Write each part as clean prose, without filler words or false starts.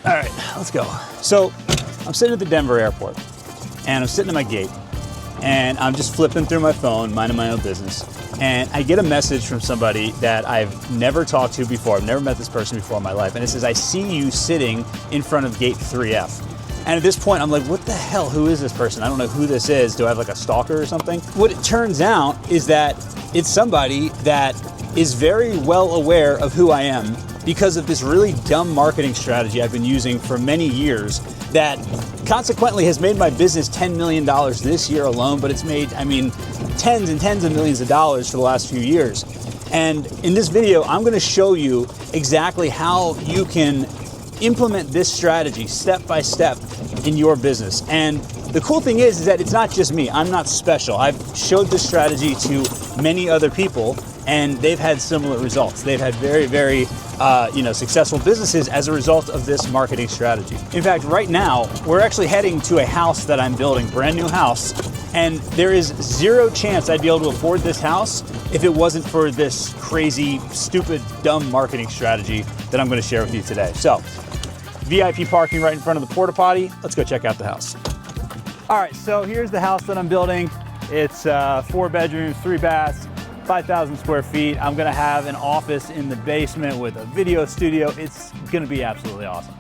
All right, let's go. So I'm sitting at the Denver airport and I'm sitting at my gate and I'm just flipping through my phone, minding my own business. And I get a message from somebody that I've never talked to before. I've never met this person before in my life. And it says, I see you sitting in front of gate 3F. And at this point, I'm like, what the hell? Who is this person? I don't know who this is. Do I have like a stalker or something? What it turns out is that it's somebody that is very well aware of who I am because of this really dumb marketing strategy I've been using for many years that consequently has made my business $10 million this year alone, but it's made, I mean, tens and tens of millions of dollars for the last few years. And in this video, I'm gonna show you exactly how you can implement this strategy step by step in your business. And the cool thing is that it's not just me. I'm not special. I've showed this strategy to many other people and they've had similar results. They've had very, very successful businesses as a result of this marketing strategy. In fact, right now, we're actually heading to a house that I'm building, brand new house, and there is zero chance I'd be able to afford this house if it wasn't for this crazy, stupid, dumb marketing strategy that I'm gonna share with you today. So, VIP parking right in front of the porta potty. Let's go check out the house. All right, so here's the house that I'm building. It's 4 bedrooms, 3 baths, 5,000 square feet. I'm gonna have an office in the basement with a video studio. It's gonna be absolutely awesome.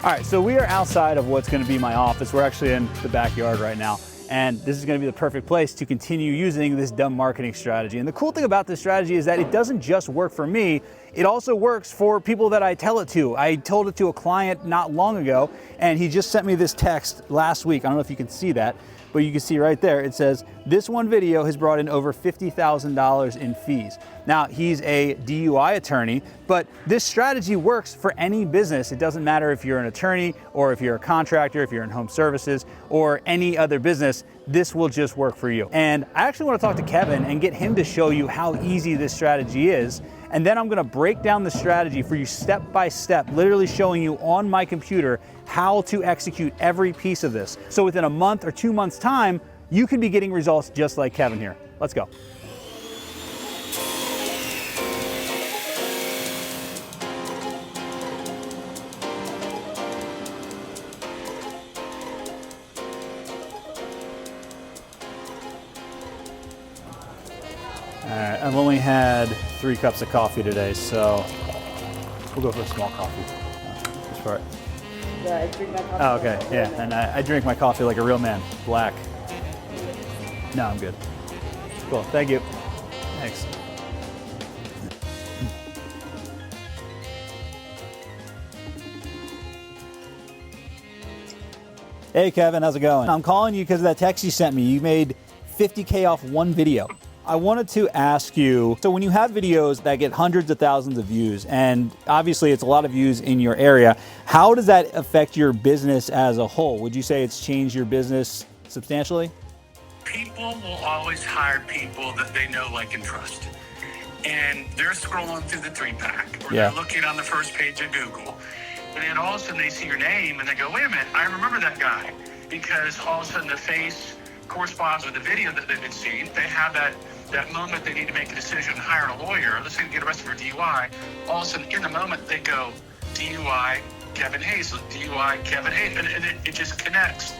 All right, so we are outside of what's gonna be my office. We're actually in the backyard right now. And this is gonna be the perfect place to continue using this dumb marketing strategy. And the cool thing about this strategy is that it doesn't just work for me, it also works for people that I tell it to. I told it to a client not long ago, and he just sent me this text last week. I don't know if you can see that, but you can see right there, it says, this one video has brought in over $50,000 in fees. Now, he's a DUI attorney, but this strategy works for any business. It doesn't matter if you're an attorney or if you're a contractor, if you're in home services or any other business, this will just work for you. And I actually want to talk to Kevin and get him to show you how easy this strategy is. And then I'm gonna break down the strategy for you step by step, literally showing you on my computer how to execute every piece of this. So within a month or 2 months' time, you can be getting results just like Kevin here. Let's go. All right, I've only had 3 cups of coffee today, so we'll go for a small coffee. Just for it. Yeah, I drink my coffee. Oh, okay, yeah, and I drink my coffee like a real man, black. No, I'm good. Cool, thank you. Thanks. Hey Kevin, how's it going? I'm calling you because of that text you sent me. You made $50K off one video. I wanted to ask you, so when you have videos that get hundreds of thousands of views, and obviously it's a lot of views in your area, how does that affect your business as a whole? Would you say it's changed your business substantially? People will always hire people that they know, like, and trust. And they're scrolling through the 3-pack, or they're looking on the first page of Google, and then all of a sudden they see your name and they go, wait a minute, I remember that guy, because all of a sudden the face corresponds with the video that they've been seeing. They have that moment they need to make a decision and hire a lawyer. Let's say they get arrested for DUI. All of a sudden, in the moment, they go, DUI, Kevin Hayes, DUI, Kevin Hayes, and it just connects.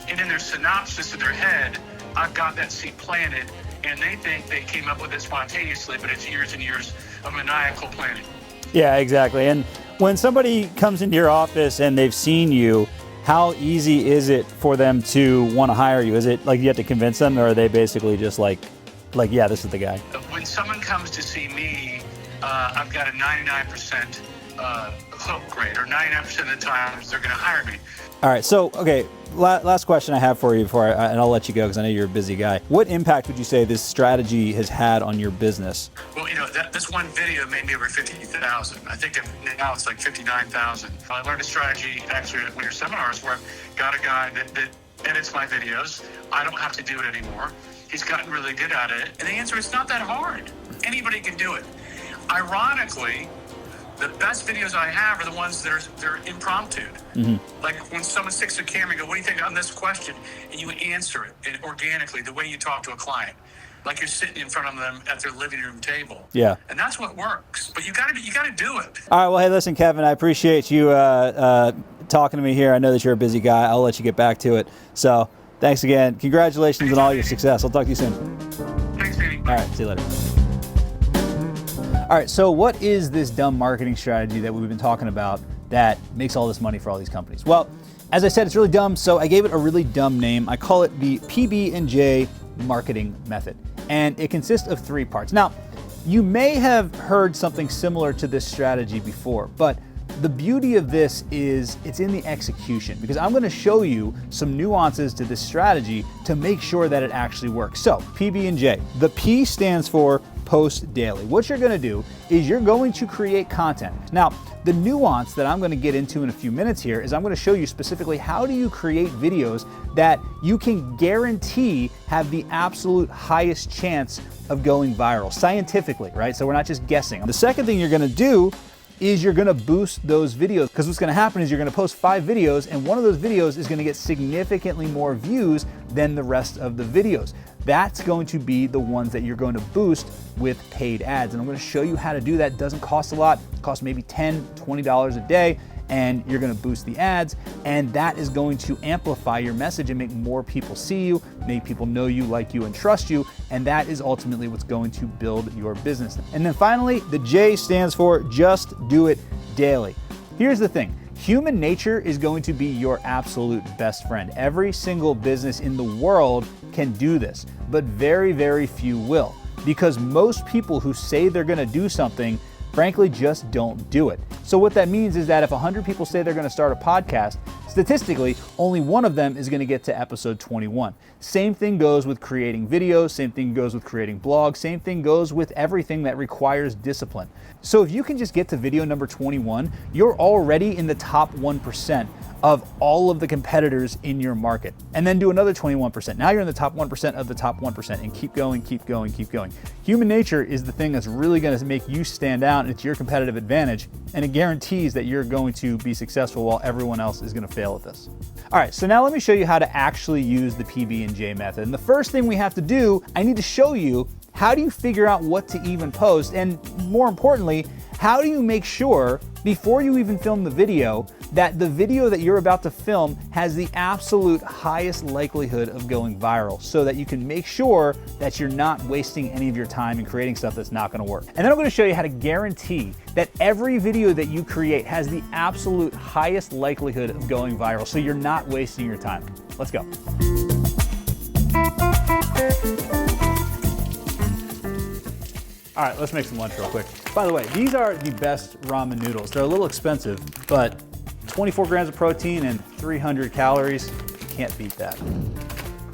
And in their synopsis of their head, I've got that seed planted, and they think they came up with it spontaneously, but it's years and years of maniacal planning. Yeah, exactly. And when somebody comes into your office and they've seen you, how easy is it for them to want to hire you? Is it like you have to convince them, or are they basically just like, yeah, this is the guy? When someone comes to see me, I've got a 99% hook rate, or 99% of the times they're going to hire me. All right, so, okay, last question I have for you before and I'll let you go because I know you're a busy guy. What impact would you say this strategy has had on your business? Well, this one video made me over 50,000. I think now it's like 59,000. I learned a strategy actually at one of your seminars where I've got a guy that edits my videos. I don't have to do it anymore. He's gotten really good at it. And the answer is not that hard. Anybody can do it. Ironically, the best videos I have are the ones that they're impromptu. Mm-hmm. Like when someone sticks a camera and go, what do you think on this question? And you answer it and organically, the way you talk to a client. like you're sitting in front of them at their living room table. Yeah. And that's what works. But you got to do it. All right. Well, hey, listen, Kevin, I appreciate you talking to me here. I know that you're a busy guy. I'll let you get back to it. So thanks again. Congratulations on all your success. I'll talk to you soon. Thanks, Danny. All right. See you later. All right. So what is this dumb marketing strategy that we've been talking about that makes all this money for all these companies? Well, as I said, it's really dumb. So I gave it a really dumb name. I call it the PB&J marketing method. And it consists of 3 parts. Now, you may have heard something similar to this strategy before, but the beauty of this is it's in the execution, because I'm going to show you some nuances to this strategy to make sure that it actually works. So PB&J, the P stands for post daily. What you're going to do is you're going to create content. Now, the nuance that I'm going to get into in a few minutes here is I'm going to show you specifically how do you create videos that you can guarantee have the absolute highest chance of going viral scientifically, right? So we're not just guessing. The second thing you're going to do is you're gonna boost those videos, because what's gonna happen is you're gonna post 5 videos and one of those videos is gonna get significantly more views than the rest of the videos. That's going to be the ones that you're going to boost with paid ads. And I'm gonna show you how to do that. It doesn't cost a lot. It costs maybe $10, $20 a day, and you're gonna boost the ads, and that is going to amplify your message and make more people see you, make people know you, like you, and trust you, and that is ultimately what's going to build your business. And then finally, the J stands for just do it daily. Here's the thing. Human nature is going to be your absolute best friend. Every single business in the world can do this, but very, very few will, because most people who say they're gonna do something frankly just don't do it. So what that means is that if 100 people say they're gonna start a podcast, statistically, only one of them is gonna get to episode 21. Same thing goes with creating videos, same thing goes with creating blogs, same thing goes with everything that requires discipline. So if you can just get to video number 21, you're already in the top 1% of all of the competitors in your market. And then do another 21%. Now you're in the top 1% of the top 1%, and keep going, keep going, keep going. Human nature is the thing that's really gonna make you stand out, and it's your competitive advantage, and it guarantees that you're going to be successful while everyone else is gonna fail at this. All right, so now let me show you how to actually use the PB&J method. And the first thing we have to do, I need to show you how do you figure out what to even post, and more importantly, how do you make sure before you even film the video that the video that you're about to film has the absolute highest likelihood of going viral, so that you can make sure that you're not wasting any of your time and creating stuff that's not gonna work. And then I'm gonna show you how to guarantee that every video that you create has the absolute highest likelihood of going viral, so you're not wasting your time. Let's go. All right, let's make some lunch real quick. By the way, these are the best ramen noodles. They're a little expensive, but 24 grams of protein and 300 calories, can't beat that.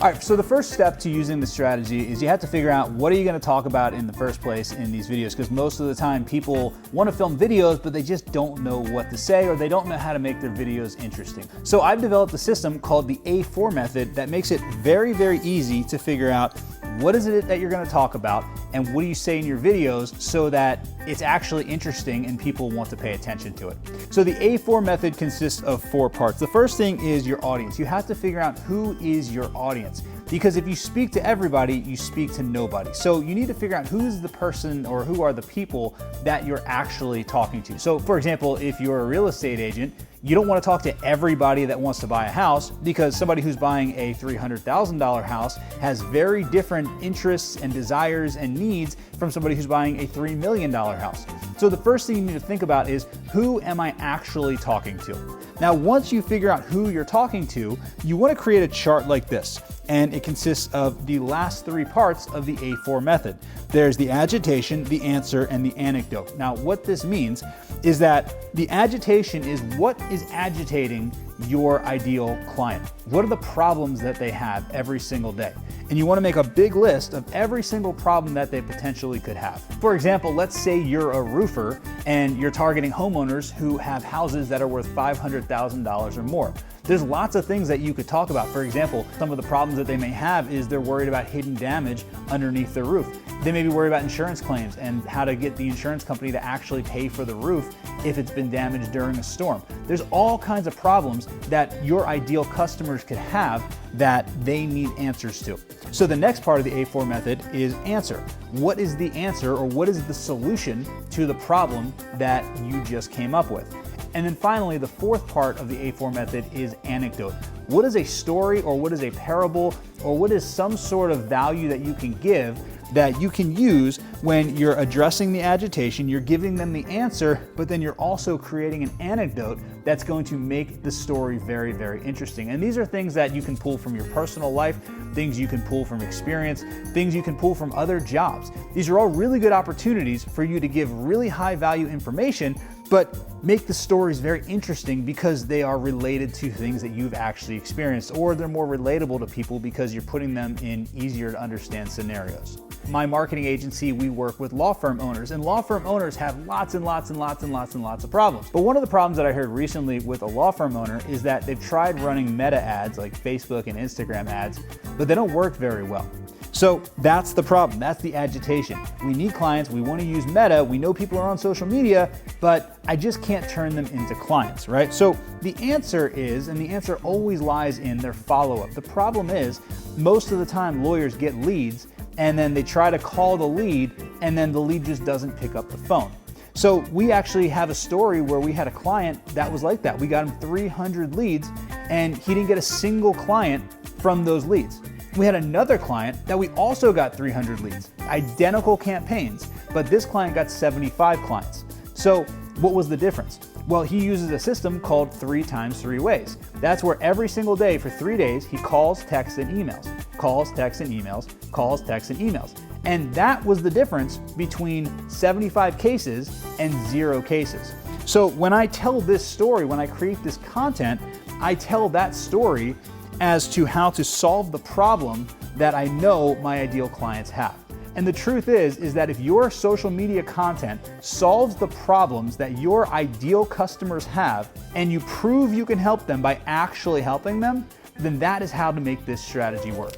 All right, so the first step to using the strategy is you have to figure out what are you gonna talk about in the first place in these videos, because most of the time people wanna film videos, but they just don't know what to say, or they don't know how to make their videos interesting. So I've developed a system called the A4 method that makes it very, very easy to figure out what is it that you're gonna talk about and what do you say in your videos so that it's actually interesting and people want to pay attention to it. So the A4 method consists of 4 parts. The first thing is your audience. You have to figure out who is your audience, because if you speak to everybody, you speak to nobody. So you need to figure out who's the person or who are the people that you're actually talking to. So for example, if you're a real estate agent, you don't want to talk to everybody that wants to buy a house, because somebody who's buying a $300,000 house has very different interests and desires and needs from somebody who's buying a $3 million house. So the first thing you need to think about is, who am I actually talking to? Now, once you figure out who you're talking to, you want to create a chart like this. And it consists of the last 3 parts of the A4 method. There's the agitation, the answer, and the anecdote. Now, what this means is that the agitation is what is agitating your ideal client. What are the problems that they have every single day? And you want to make a big list of every single problem that they potentially could have. For example, let's say you're a roofer and you're targeting homeowners who have houses that are worth $500,000 or more. There's lots of things that you could talk about. For example, some of the problems that they may have is they're worried about hidden damage underneath their roof. They may be worried about insurance claims and how to get the insurance company to actually pay for the roof if it's been damaged during a storm. There's all kinds of problems that your ideal customers could have that they need answers to. So the next part of the A4 method is answer. What is the answer, or what is the solution to the problem that you just came up with? And then finally, the fourth part of the A4 method is anecdote. What is a story, or what is a parable, or what is some sort of value that you can give that you can use when you're addressing the agitation, you're giving them the answer, but then you're also creating an anecdote that's going to make the story very, very interesting. And these are things that you can pull from your personal life, things you can pull from experience, things you can pull from other jobs. These are all really good opportunities for you to give really high value information, but make the stories very interesting because they are related to things that you've actually experienced, or they're more relatable to people because you're putting them in easier to understand scenarios. My marketing agency, we work with law firm owners, and law firm owners have lots and lots and lots and lots and lots of problems. But one of the problems that I heard recently with a law firm owner is that they've tried running meta ads like Facebook and Instagram ads, but they don't work very well. So that's the problem, that's the agitation. We need clients, we want to use Meta, we know people are on social media, but I just can't turn them into clients, right? So the answer is, and the answer always lies in their follow-up. The problem is, most of the time lawyers get leads and then they try to call the lead and then the lead just doesn't pick up the phone. So we actually have a story where we had a client that was like that. We got him 300 leads and he didn't get a single client from those leads. We had another client that we also got 300 leads, identical campaigns, but this client got 75 clients. So what was the difference? Well, he uses a system called 3 times 3 ways. That's where every single day for 3 days, he calls, texts, and emails, calls, texts, and emails, calls, texts, and emails. And that was the difference between 75 cases and 0 cases. So when I tell this story, when I create this content, I tell that story as to how to solve the problem that I know my ideal clients have. And the truth is that if your social media content solves the problems that your ideal customers have, and you prove you can help them by actually helping them, then that is how to make this strategy work.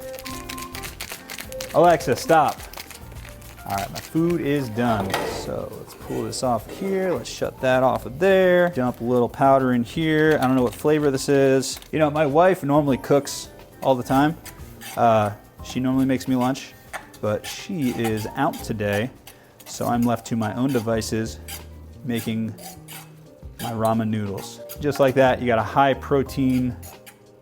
Alexa, stop. All right, my food is done. So let's pull this off here. Let's shut that off of there. Dump a little powder in here. I don't know what flavor this is. You know, my wife normally cooks all the time. She normally makes me lunch, but she is out today. So I'm left to my own devices making my ramen noodles. Just like that, you got a high protein,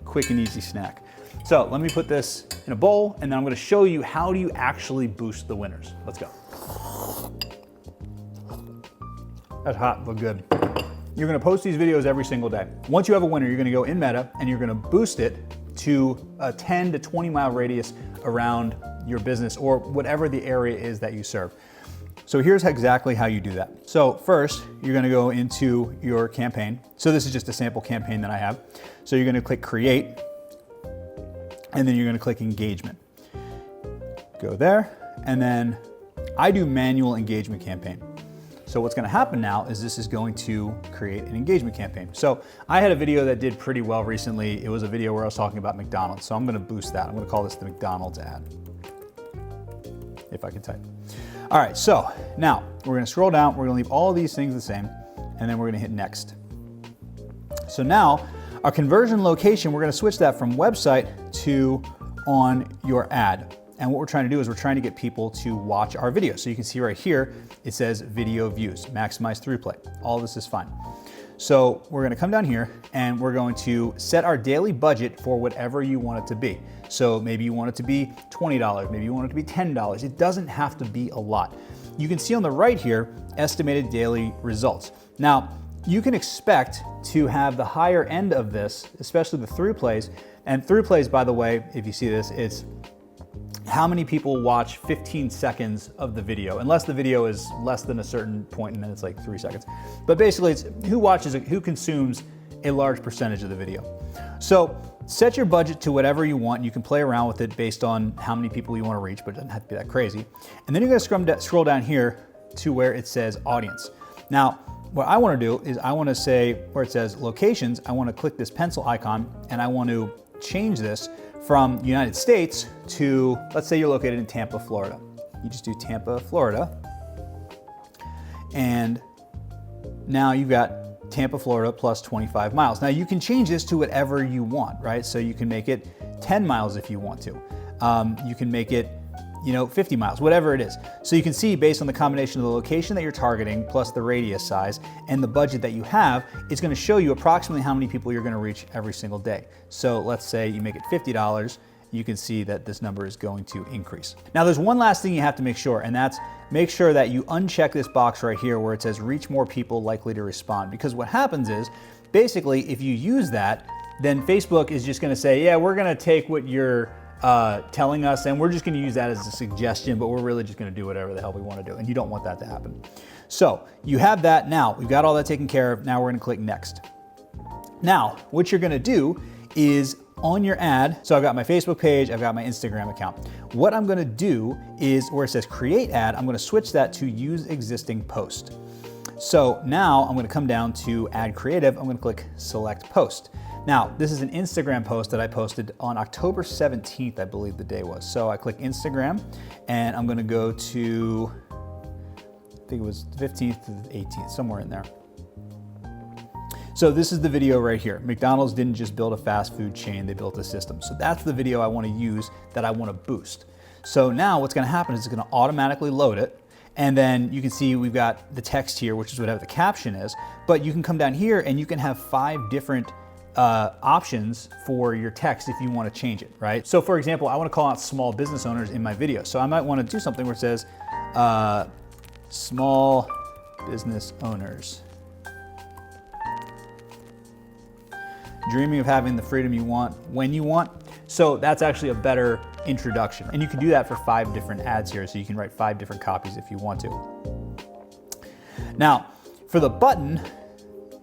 quick and easy snack. So let me put this in a bowl, and then I'm gonna show you how do you actually boost the winners. Let's go. That's hot, but good. You're gonna post these videos every single day. Once you have a winner, you're gonna go in Meta and you're gonna boost it to a 10 to 20 mile radius around your business or whatever the area is that you serve. So here's exactly how you do that. So first, you're gonna go into your campaign. So this is just a sample campaign that I have. So you're gonna click create, and then you're gonna click engagement. Go there, and then I do manual engagement campaign. So what's gonna happen now is this is going to create an engagement campaign. So I had a video that did pretty well recently. It was a video where I was talking about McDonald's. So I'm gonna boost that. I'm gonna call this the McDonald's ad, if I can type. All right, so now we're gonna scroll down. We're gonna leave all of these things the same, and then we're gonna hit next. So now our conversion location, we're gonna switch that from website to on your ad. And what we're trying to do is we're trying to get people to watch our video. So you can see right here, it says video views, maximize throughput. All this is fine. So we're gonna come down here and we're going to set our daily budget for whatever you want it to be. So maybe you want it to be $20, maybe you want it to be $10. It doesn't have to be a lot. You can see on the right here, estimated daily results. Now, you can expect to have the higher end of this, especially the through plays. And through plays, by the way, if you see this, it's how many people watch 15 seconds of the video, unless the video is less than a certain point and then it's like 3 seconds. But basically it's who consumes a large percentage of the video. So set your budget to whatever you want. You can play around with it based on how many people you want to reach, but it doesn't have to be that crazy. And then you're gonna scroll down here to where it says audience. Now, what I want to do is I want to say where it says locations, I want to click this pencil icon and I want to change this from United States to, let's say you're located in Tampa, Florida. You just do Tampa, Florida. And now you've got Tampa, Florida plus 25 miles. Now you can change this to whatever you want, right? So you can make it 10 miles if you want to. You can make it 50 miles, whatever it is. So you can see based on the combination of the location that you're targeting plus the radius size and the budget that you have, it's gonna show you approximately how many people you're gonna reach every single day. So let's say you make it $50, you can see that this number is going to increase. Now there's one last thing you have to make sure, and that's make sure that you uncheck this box right here where it says reach more people likely to respond. Because what happens is, basically if you use that, then Facebook is just gonna say, yeah, we're gonna take what you're telling us and we're just gonna use that as a suggestion, but we're really just gonna do whatever the hell we wanna do. And you don't want that to happen. So you have that now, we've got all that taken care of. Now we're gonna click next. Now, what you're gonna do is on your ad, so I've got my Facebook page, I've got my Instagram account. What I'm gonna do is where it says create ad, I'm gonna switch that to use existing post. So now I'm gonna come down to add creative, I'm gonna click select post. Now, this is an Instagram post that I posted on October 17th, I believe the day was. So I click Instagram and I'm gonna go to, I think it was the 15th to the 18th, somewhere in there. So this is the video right here. McDonald's didn't just build a fast food chain, they built a system. So that's the video I wanna use that I wanna boost. So now what's gonna happen is it's gonna automatically load it. And then you can see we've got the text here, which is whatever the caption is, but you can come down here and you can have 5 different options for your text if you want to change it, right? So for example, I want to call out small business owners in my video. So I might want to do something where it says small business owners. Dreaming of having the freedom you want when you want. So that's actually a better introduction. And you can do that for 5 different ads here. So you can write 5 different copies if you want to. Now, for the button,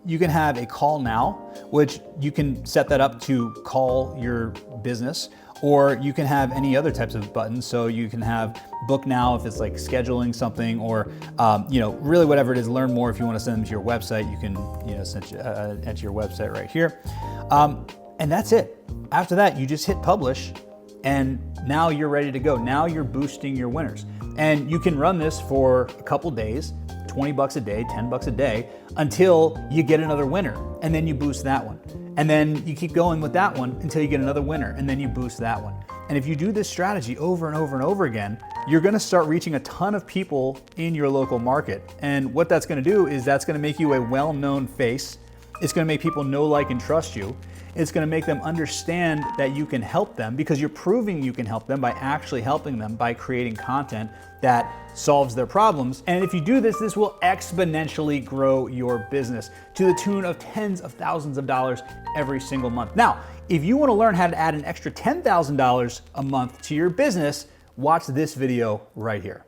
you can have a call now, which you can set that up to call your business, or you can have any other types of buttons. So you can have book now if it's like scheduling something, or really whatever it is, learn more if you want to send them to your website, you can enter your website right here. And that's it. After that, you just hit publish and now you're ready to go. Now you're boosting your winners. And you can run this for a couple days, 20 bucks a day, 10 bucks a day, until you get another winner. And then you boost that one. And then you keep going with that one until you get another winner, and then you boost that one. And if you do this strategy over and over and over again, you're gonna start reaching a ton of people in your local market. And what that's gonna do is that's gonna make you a well-known face. It's gonna make people know, like, and trust you. It's gonna make them understand that you can help them because you're proving you can help them by actually helping them by creating content that solves their problems. And if you do this, this will exponentially grow your business to the tune of tens of thousands of dollars every single month. Now, if you wanna learn how to add an extra $10,000 a month to your business, watch this video right here.